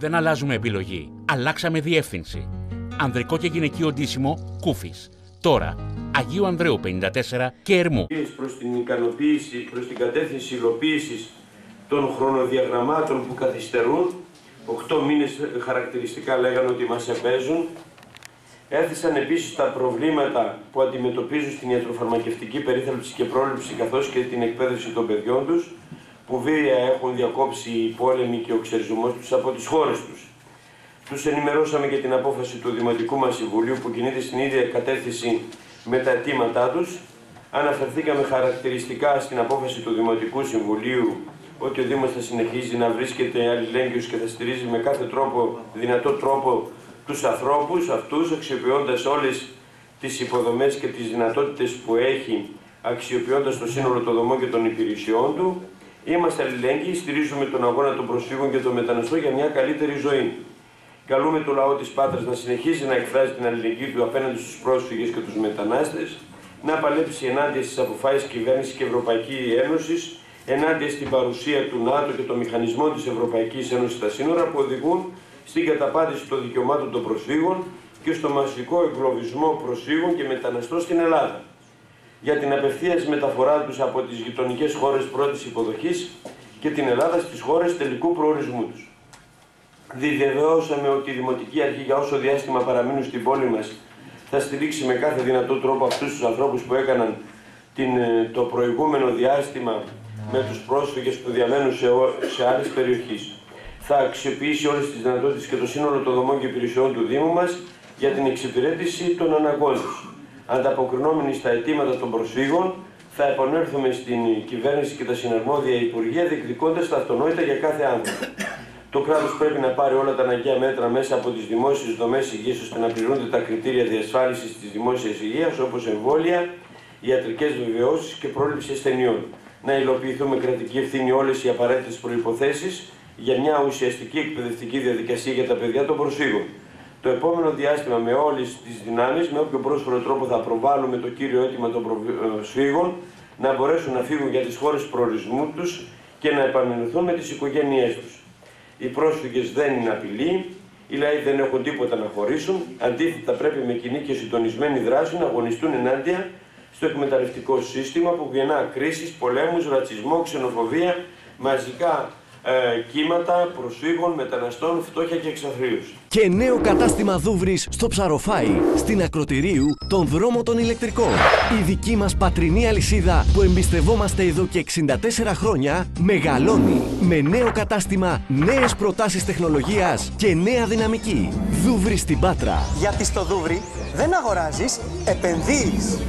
Δεν αλλάζουμε επιλογή. Αλλάξαμε διεύθυνση. Ανδρικό και γυναικείο ντύσιμο Κούφης. Τώρα, Αγίου Ανδρέου 54 και Ερμού. Προς την ικανοποίηση, προς την κατεύθυνση υλοποίησης των χρονοδιαγραμμάτων που καθυστερούν, 8 μήνες χαρακτηριστικά λέγανε ότι μας επέζουν. Έθεσαν επίσης τα προβλήματα που αντιμετωπίζουν στην ιατροφαρμακευτική περίθαλψη και πρόληψη καθώς και την εκπαίδευση των παιδιών τους, που βία έχουν διακόψει οι πόλεμοι και ο ξεριζωμός τους από τις χώρες τους. Τους ενημερώσαμε για την απόφαση του Δημοτικού μας Συμβουλίου που κινείται στην ίδια κατεύθυνση με τα αιτήματά τους. Αναφερθήκαμε χαρακτηριστικά στην απόφαση του Δημοτικού Συμβουλίου ότι ο Δήμος θα συνεχίζει να βρίσκεται αλληλέγγυος και θα στηρίζει με κάθε δυνατό τρόπο τους ανθρώπους αυτούς, αξιοποιώντας όλες τις υποδομές και τις δυνατότητες που έχει, αξιοποιώντας το σύνολο των δομών και των υπηρεσιών του. Είμαστε αλληλέγγυοι, στηρίζουμε τον αγώνα των προσφύγων και των μεταναστών για μια καλύτερη ζωή. Καλούμε το λαό της Πάτρας να συνεχίσει να εκφράζει την αλληλεγγύη του απέναντι στους πρόσφυγες και τους μετανάστες, να παλέψει ενάντια στις αποφάσεις κυβέρνησης και Ευρωπαϊκής Ένωσης, ενάντια στην παρουσία του ΝΑΤΟ και των μηχανισμών της Ευρωπαϊκής Ένωσης στα σύνορα που οδηγούν στην καταπάτηση των δικαιωμάτων των προσφύγων και στο μασικό εγκλωβισμό προσφύγων και μεταναστών στην Ελλάδα, για την απευθείας μεταφορά τους από τις γειτονικές χώρες πρώτης υποδοχής και την Ελλάδα στις χώρες τελικού προορισμού τους. Διβεβαιώσαμε ότι η Δημοτική Αρχή για όσο διάστημα παραμείνουν στην πόλη μας θα στηρίξει με κάθε δυνατό τρόπο αυτούς τους ανθρώπους που έκαναν το προηγούμενο διάστημα με τους πρόσφυγες που διαμένουν σε άλλες περιοχές. Θα αξιοποιήσει όλες τις δυνατότητες και το σύνολο των δομών και υπηρεσιών του Δήμου μας για την εξυπηρέτηση των αναγκών τους. Ανταποκρινόμενοι στα αιτήματα των προσφύγων, θα επανέλθουμε στην κυβέρνηση και τα συναρμόδια υπουργεία διεκδικώντας τα αυτονόητα για κάθε άνθρωπο. Το κράτος πρέπει να πάρει όλα τα αναγκαία μέτρα μέσα από τις δημόσιες δομές υγείας ώστε να πληρούνται τα κριτήρια διασφάλισης της δημόσιας υγείας όπως εμβόλια, ιατρικές βεβαιώσεις και πρόληψη ασθενειών. Να υλοποιηθούν με κρατική ευθύνη όλες οι απαραίτητες προϋποθέσεις για μια ουσιαστική εκπαιδευτική διαδικασία για τα παιδιά των προσφύγων. Το επόμενο διάστημα με όλες τις δυνάμεις, με όποιο πρόσφορο τρόπο θα προβάλλουμε το κύριο αίτημα των προσφύγων, να μπορέσουν να φύγουν για τις χώρες προορισμού τους και να επανενωθούν με τις οικογένειές τους. Οι πρόσφυγες δεν είναι απειλή, οι λαοί δεν έχουν τίποτα να χωρίσουν, αντίθετα πρέπει με κοινή και συντονισμένη δράση να αγωνιστούν ενάντια στο εκμεταλλευτικό σύστημα που γεννά κρίσεις, πολέμους, ρατσισμό, ξενοφοβία, μαζικά κύματα προσφύγων, μεταναστών, φτώχεια και εξαθλίωση. Και νέο κατάστημα Δούβρης στο Ψαροφάι, στην Ακροτηρίου, τον δρόμο των ηλεκτρικών. Η δική μας πατρινή αλυσίδα που εμπιστευόμαστε εδώ και 64 χρόνια μεγαλώνει με νέο κατάστημα, νέες προτάσεις τεχνολογίας και νέα δυναμική. Δούβρη στην Πάτρα. Γιατί στο Δούβρη δεν αγοράζεις, επενδύεις.